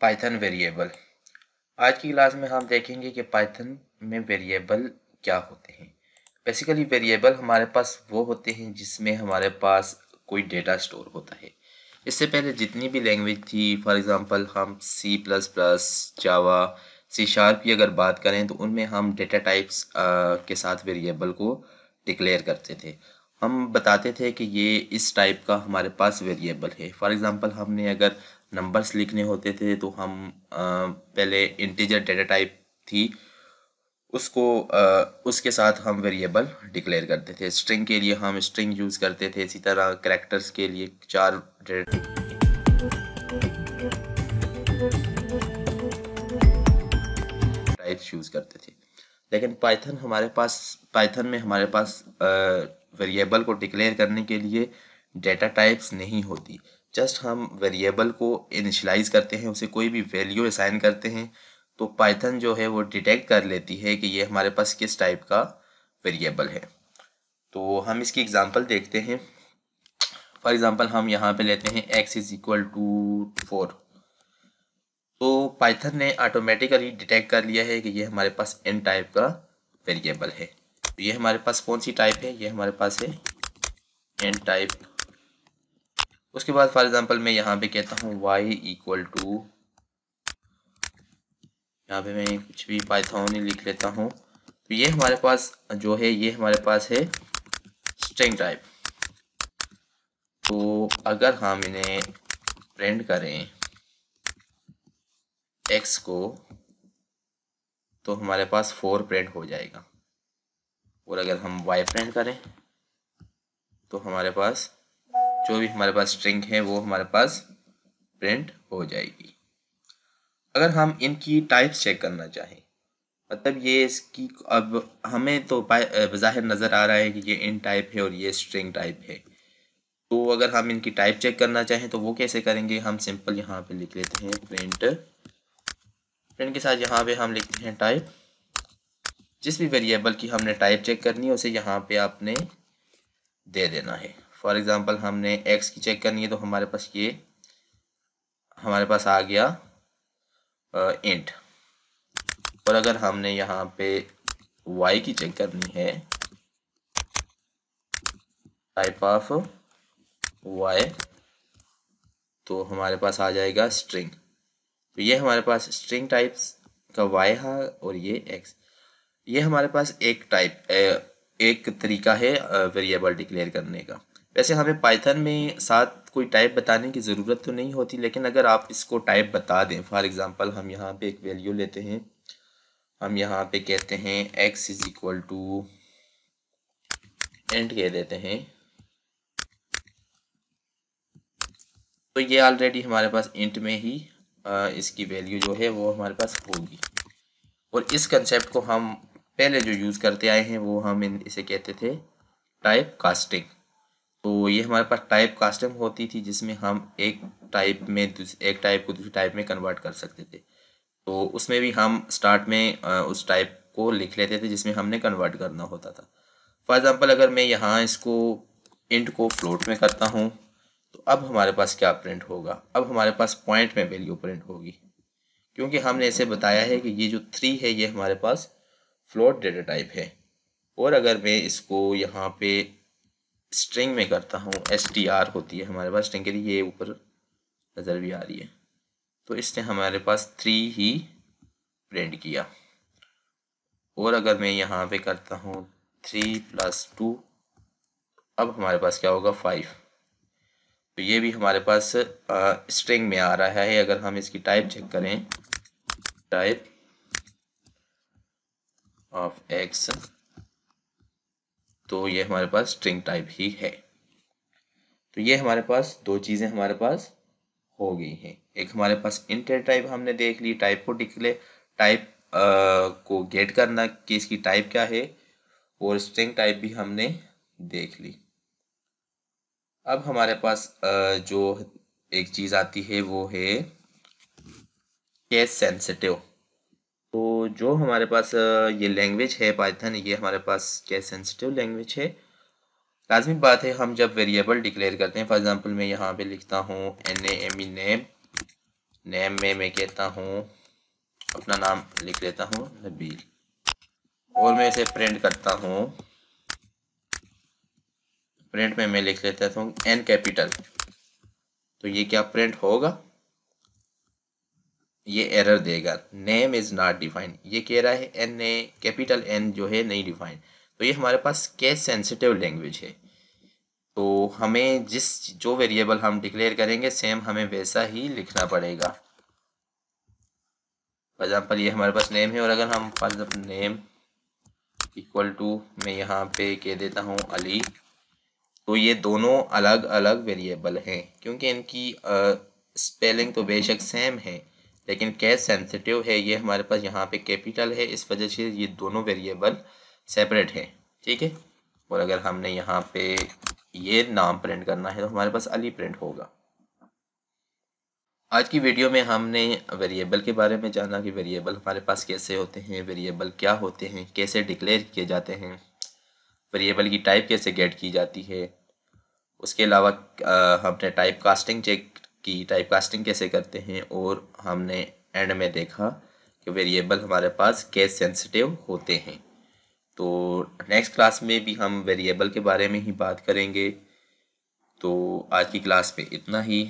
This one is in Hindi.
Python variable. आज की क्लास में हम देखेंगे कि पाइथन में वेरिएबल क्या होते हैं। बेसिकली वेरिएबल हमारे पास वो होते हैं जिसमें हमारे पास कोई डेटा स्टोर होता है। इससे पहले जितनी भी लैंग्वेज थी, फॉर एग्जांपल हम C++, जावा, C# की अगर बात करें तो उनमें हम डेटा टाइप्स के साथ वेरिएबल को डिक्लेयर करते थे। हम बताते थे कि ये इस टाइप का हमारे पास वेरिएबल है। फॉर एग्जांपल हमने अगर नंबर्स लिखने होते थे तो हम पहले इंटीजर डेटा टाइप थी उसको उसके साथ हम वेरिएबल डिक्लेयर करते थे। स्ट्रिंग के लिए हम स्ट्रिंग यूज़ करते थे, इसी तरह कैरेक्टर्स के लिए 4 टाइप्स यूज़ करते थे। लेकिन पाइथन में हमारे पास वेरिएबल को डिक्लेयर करने के लिए डेटा टाइप्स नहीं होती। जस्ट हम वेरिएबल को इनिशियलाइज करते हैं, उसे कोई भी वैल्यू असाइन करते हैं तो पाइथन जो है वो डिटेक्ट कर लेती है कि ये हमारे पास किस टाइप का वेरिएबल है। तो हम इसकी एग्जांपल देखते हैं। फॉर एग्जांपल हम यहाँ पे लेते हैं x = 4। तो पाइथन ने ऑटोमेटिकली डिटेक्ट कर लिया है कि ये हमारे पास n टाइप का वेरिएबल है। तो ये हमारे पास कौन सी टाइप है, ये हमारे पास है n टाइप। उसके बाद फॉर एग्जांपल मैं यहाँ पे कहता हूँ y = यहाँ पे मैं कुछ भी पाइथन ही लिख लेता हूँ। तो ये हमारे पास जो है ये हमारे पास है स्ट्रिंग टाइप। तो अगर हम इन्हें प्रिंट करें x को तो हमारे पास 4 प्रिंट हो जाएगा, और अगर हम y प्रिंट करें तो हमारे पास जो भी हमारे पास स्ट्रिंग है वो हमारे पास प्रिंट हो जाएगी। अगर हम इनकी टाइप्स चेक करना चाहें, मतलब ये इसकी, अब हमें तो बज़ाहिर नज़र आ रहा है कि ये इन टाइप है और ये स्ट्रिंग टाइप है। तो अगर हम इनकी टाइप चेक करना चाहें तो वो कैसे करेंगे, हम सिंपल यहाँ पे लिख लेते हैं प्रिंट के साथ यहाँ पे हम लिखते हैं टाइप। जिस भी वेरिएबल की हमने टाइप चेक करनी है उसे यहाँ पे आपने दे देना है। फॉर एग्जांपल हमने x की चेक करनी है तो हमारे पास ये हमारे पास आ गया इंट। और अगर हमने यहाँ पे y की चेक करनी है, टाइप ऑफ y, तो हमारे पास आ जाएगा स्ट्रिंग। तो ये हमारे पास स्ट्रिंग टाइप्स का y है और ये x। ये हमारे पास एक तरीका है वेरिएबल डिक्लेयर करने का। वैसे हमें पाइथन में साथ कोई टाइप बताने की ज़रूरत तो नहीं होती, लेकिन अगर आप इसको टाइप बता दें, फॉर एग्जांपल हम यहाँ पे एक वैल्यू लेते हैं, हम यहाँ पे कहते हैं x = इंट कह देते हैं, तो ये ऑलरेडी हमारे पास इंट में ही इसकी वैल्यू जो है वो हमारे पास होगी। और इस कंसेप्ट को हम पहले जो यूज़ करते आए हैं वो हम इसे कहते थे टाइप कास्टिंग। तो ये हमारे पास टाइप कास्टिंग होती थी जिसमें हम एक टाइप को दूसरी टाइप में कन्वर्ट कर सकते थे। तो उसमें भी हम स्टार्ट में उस टाइप को लिख लेते थे जिसमें हमने कन्वर्ट करना होता था। फॉर एग्जांपल अगर मैं यहाँ इसको इंट को फ्लोट में करता हूँ तो अब हमारे पास क्या प्रिंट होगा, अब हमारे पास पॉइंट में वैल्यू प्रिंट होगी, क्योंकि हमने इसे बताया है कि ये जो 3 है ये हमारे पास फ्लोट डेटा टाइप है। और अगर मैं इसको यहाँ पे स्ट्रिंग में करता हूँ, str होती है हमारे पास स्ट्रिंग के लिए, ये ऊपर नज़र भी आ रही है, तो इसने हमारे पास 3 ही प्रिंट किया। और अगर मैं यहाँ पे करता हूँ 3 + 2, अब हमारे पास क्या होगा 5। तो ये भी हमारे पास स्ट्रिंग में आ रहा है। अगर हम इसकी टाइप चेक करें, टाइप ऑफ x, तो ये हमारे पास स्ट्रिंग टाइप ही है। तो ये हमारे पास दो चीज़ें हमारे पास हो गई हैं। एक हमारे पास इंट टाइप हमने देख ली, टाइप को गेट करना कि इसकी टाइप क्या है, और स्ट्रिंग टाइप भी हमने देख ली। अब हमारे पास जो एक चीज़ आती है वो है केस सेंसिटिव। तो जो हमारे पास ये लैंग्वेज है पाइथन, ये हमारे पास केस सेंसिटिव लैंग्वेज है। लाजमी बात है हम जब वेरिएबल डिक्लेयर करते हैं, फॉर एग्जांपल मैं यहाँ पे लिखता हूँ name नेम में मैं कहता हूँ, अपना नाम लिख लेता हूँ नबील, और मैं इसे प्रिंट करता हूँ। प्रिंट में मैं लिख लेता हूँ एन कैपिटल, तो ये क्या प्रिंट होगा, ये एरर देगा, नेम इज़ नॉट डिफाइंड। ये कह रहा है एन ने कैपिटल एन जो है नहीं डिफाइंड। तो ये हमारे पास केस सेंसिटिव लैंग्वेज है, तो हमें जो वेरिएबल हम डिक्लेयर करेंगे सेम हमें वैसा ही लिखना पड़ेगा। फॉर एग्जाम्पल ये हमारे पास नेम है, और अगर हम for example name equal to मैं यहाँ पे कह देता हूँ अली, तो ये दोनों अलग अलग वेरिएबल हैं, क्योंकि इनकी स्पेलिंग तो बेशक सेम है लेकिन केस सेंसिटिव है। ये हमारे पास यहाँ पे कैपिटल है, इस वजह से ये दोनों वेरिएबल सेपरेट हैं, ठीक है। और अगर हमने यहाँ पे ये नाम प्रिंट करना है तो हमारे पास अली प्रिंट होगा। आज की वीडियो में हमने वेरिएबल के बारे में जाना कि वेरिएबल हमारे पास कैसे होते हैं, वेरिएबल क्या होते हैं, कैसे डिक्लेयर किए जाते हैं, वेरिएबल की टाइप कैसे गेट की जाती है। उसके अलावा हमने टाइप कास्टिंग चेक की, टाइप कास्टिंग कैसे करते हैं, और हमने एंड में देखा कि वेरिएबल हमारे पास केस सेंसिटिव होते हैं। तो नेक्स्ट क्लास में भी हम वेरिएबल के बारे में ही बात करेंगे। तो आज की क्लास पे इतना ही।